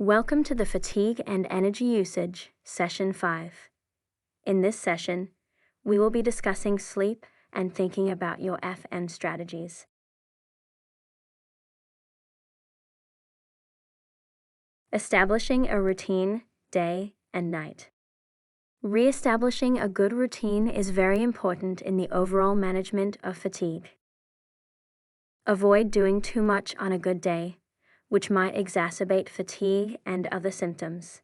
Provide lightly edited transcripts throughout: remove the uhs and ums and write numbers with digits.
Welcome to the Fatigue and Energy Usage, Session 5. In this session, we will be discussing sleep and thinking about your FN strategies. Establishing a routine, day and night. Re-establishing a good routine is very important in the overall management of fatigue. Avoid doing too much on a good day, which might exacerbate fatigue and other symptoms.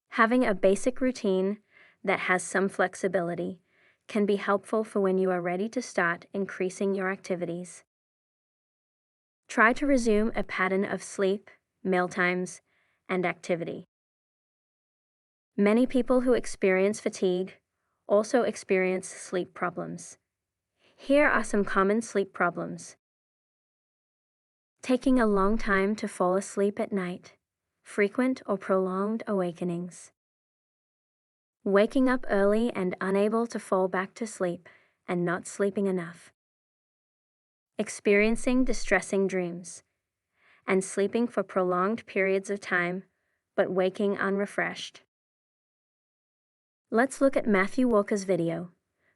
Having a basic routine that has some flexibility can be helpful for when you are ready to start increasing your activities. Try to resume a pattern of sleep, mealtimes, and activity. Many people who experience fatigue also experience sleep problems. Here are some common sleep problems. Taking a long time to fall asleep at night, frequent or prolonged awakenings. Waking up early and unable to fall back to sleep and not sleeping enough. Experiencing distressing dreams, and sleeping for prolonged periods of time, but waking unrefreshed. Let's look at Matthew Walker's video,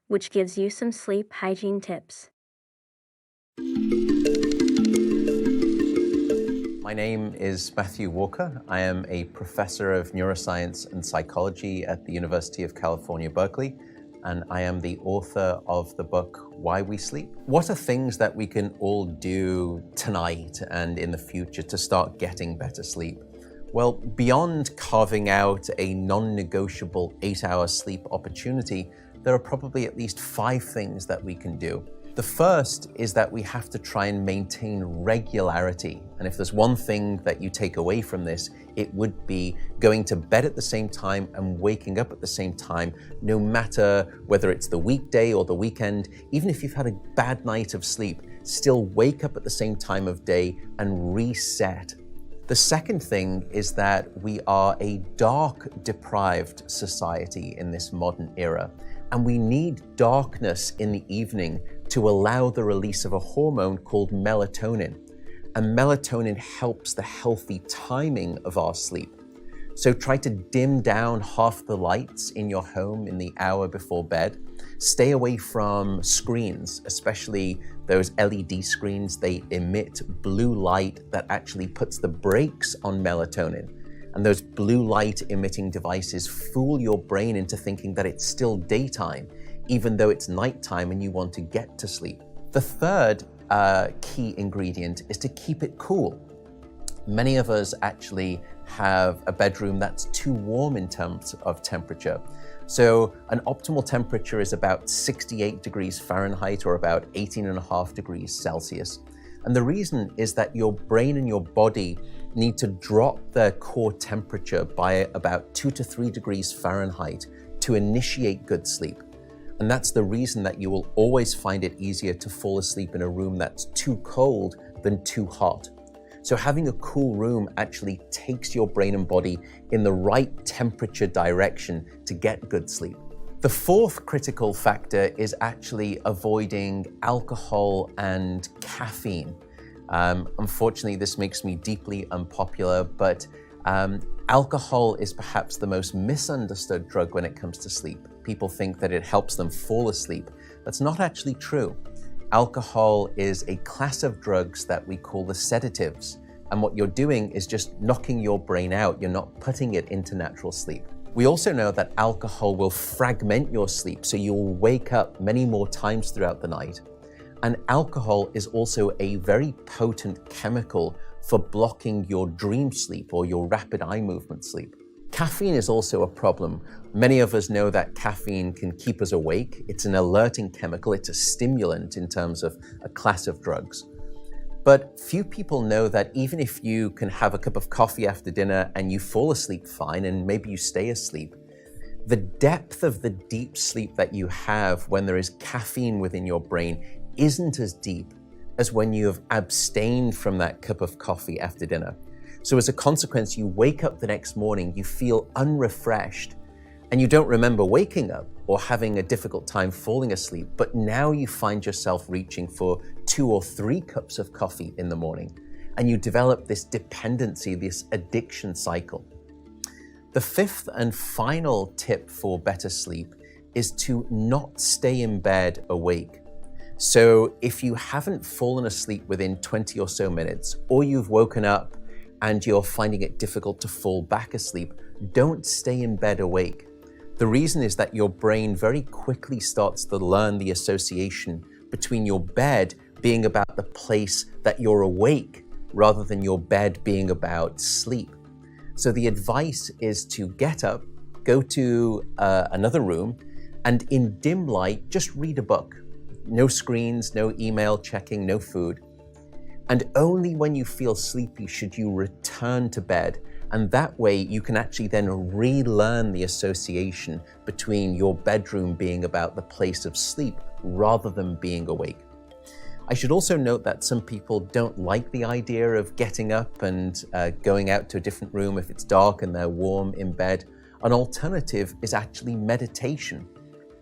which gives you some sleep hygiene tips. My name is Matthew Walker. I am a professor of neuroscience and psychology at the University of California, Berkeley, and I am the author of the book, Why We Sleep. What are things that we can all do tonight and in the future to start getting better sleep? Well, beyond carving out a non-negotiable 8-hour sleep opportunity, there are probably at least 5 things that we can do. The first is that we have to try and maintain regularity. And if there's one thing that you take away from this, it would be going to bed at the same time and waking up at the same time, no matter whether it's the weekday or the weekend. Even if you've had a bad night of sleep, still wake up at the same time of day and reset. The second thing is that we are a dark-deprived society in this modern era, and we need darkness in the evening to allow the release of a hormone called melatonin. And melatonin helps the healthy timing of our sleep. So try to dim down half the lights in your home in the hour before bed. Stay away from screens, especially those LED screens. They emit blue light that actually puts the brakes on melatonin. And those blue light emitting devices fool your brain into thinking that it's still daytime, even though it's nighttime and you want to get to sleep. The third key ingredient is to keep it cool. Many of us actually have a bedroom that's too warm in terms of temperature. So an optimal temperature is about 68 degrees Fahrenheit or about 18.5 degrees Celsius. And the reason is that your brain and your body need to drop their core temperature by about 2 to 3 degrees Fahrenheit to initiate good sleep. And that's the reason that you will always find it easier to fall asleep in a room that's too cold than too hot. So having a cool room actually takes your brain and body in the right temperature direction to get good sleep. The fourth critical factor is actually avoiding alcohol and caffeine. Unfortunately, this makes me deeply unpopular, but alcohol is perhaps the most misunderstood drug when it comes to sleep. People think that it helps them fall asleep. That's not actually true. Alcohol is a class of drugs that we call the sedatives. And what you're doing is just knocking your brain out. You're not putting it into natural sleep. We also know that alcohol will fragment your sleep, so you'll wake up many more times throughout the night. And alcohol is also a very potent chemical for blocking your dream sleep or your rapid eye movement sleep. Caffeine is also a problem. Many of us know that caffeine can keep us awake. It's an alerting chemical. It's a stimulant in terms of a class of drugs. But few people know that even if you can have a cup of coffee after dinner and you fall asleep fine and maybe you stay asleep, the depth of the deep sleep that you have when there is caffeine within your brain isn't as deep as when you have abstained from that cup of coffee after dinner. So as a consequence, you wake up the next morning, you feel unrefreshed, and you don't remember waking up or having a difficult time falling asleep, but now you find yourself reaching for 2 or 3 cups of coffee in the morning. and you develop this dependency, this addiction cycle. The fifth and final tip for better sleep is to not stay in bed awake. So if you haven't fallen asleep within 20 or so minutes, or you've woken up and you're finding it difficult to fall back asleep, don't stay in bed awake. The reason is that your brain very quickly starts to learn the association between your bed being about the place that you're awake rather than your bed being about sleep. So the advice is to get up, go to another room, and in dim light, just read a book. No screens, no email checking, no food. And only when you feel sleepy should you return to bed. And that way you can actually then relearn the association between your bedroom being about the place of sleep rather than being awake. I should also note that some people don't like the idea of getting up and going out to a different room if it's dark and they're warm in bed. An alternative is actually meditation.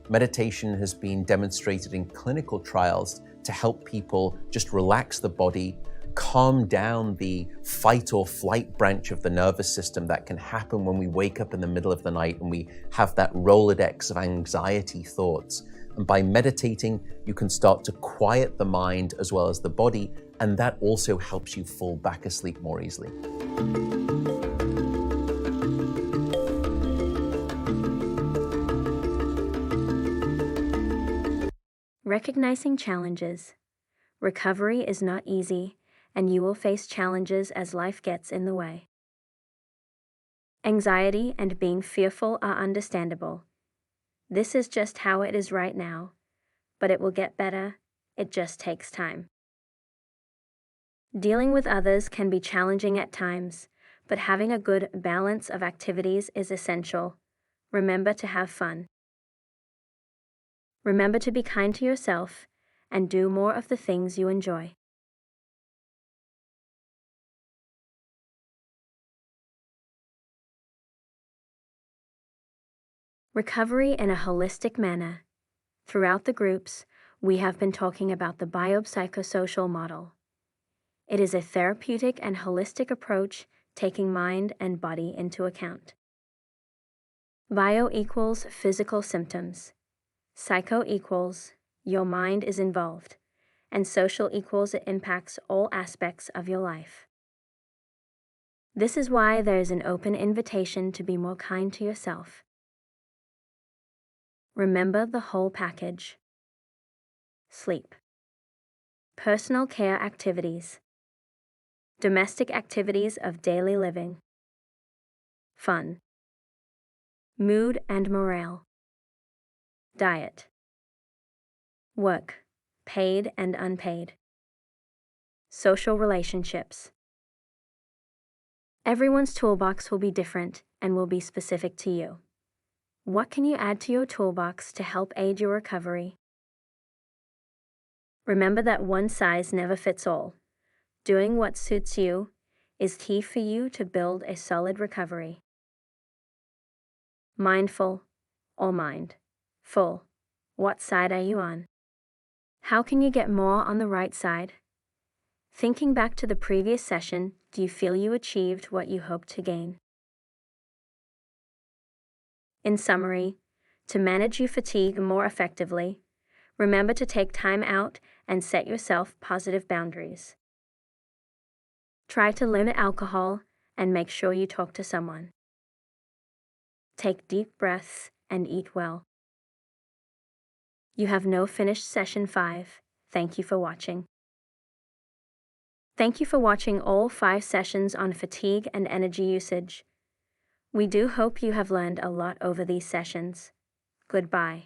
Meditation has been demonstrated in clinical trials to help people just relax the body, calm down the fight or flight branch of the nervous system that can happen when we wake up in the middle of the night and we have that Rolodex of anxiety thoughts. And by meditating, you can start to quiet the mind as well as the body, and that also helps you fall back asleep more easily. Recognizing challenges. Recovery is not easy, and you will face challenges as life gets in the way. Anxiety and being fearful are understandable. This is just how it is right now, but it will get better. It just takes time. Dealing with others can be challenging at times, but having a good balance of activities is essential. Remember to have fun. Remember to be kind to yourself and do more of the things you enjoy. Recovery in a holistic manner. Throughout the groups, we have been talking about the biopsychosocial model. It is a therapeutic and holistic approach taking mind and body into account. Bio equals physical symptoms. Psycho equals your mind is involved. And social equals it impacts all aspects of your life. This is why there is an open invitation to be more kind to yourself. Remember the whole package. Sleep. Personal care activities. Domestic activities of daily living. Fun. Mood and morale. Diet. Work, paid and unpaid. Social relationships. Everyone's toolbox will be different and will be specific to you. What can you add to your toolbox to help aid your recovery? Remember that one size never fits all. Doing what suits you is key for you to build a solid recovery. Mindful or mind? Full. What side are you on? How can you get more on the right side? Thinking back to the previous session, do you feel you achieved what you hoped to gain? In summary, to manage your fatigue more effectively, remember to take time out and set yourself positive boundaries. Try to limit alcohol and make sure you talk to someone. Take deep breaths and eat well. You have now finished session 5. Thank you for watching. Thank you for watching all 5 sessions on fatigue and energy usage. We do hope you have learned a lot over these sessions. Goodbye.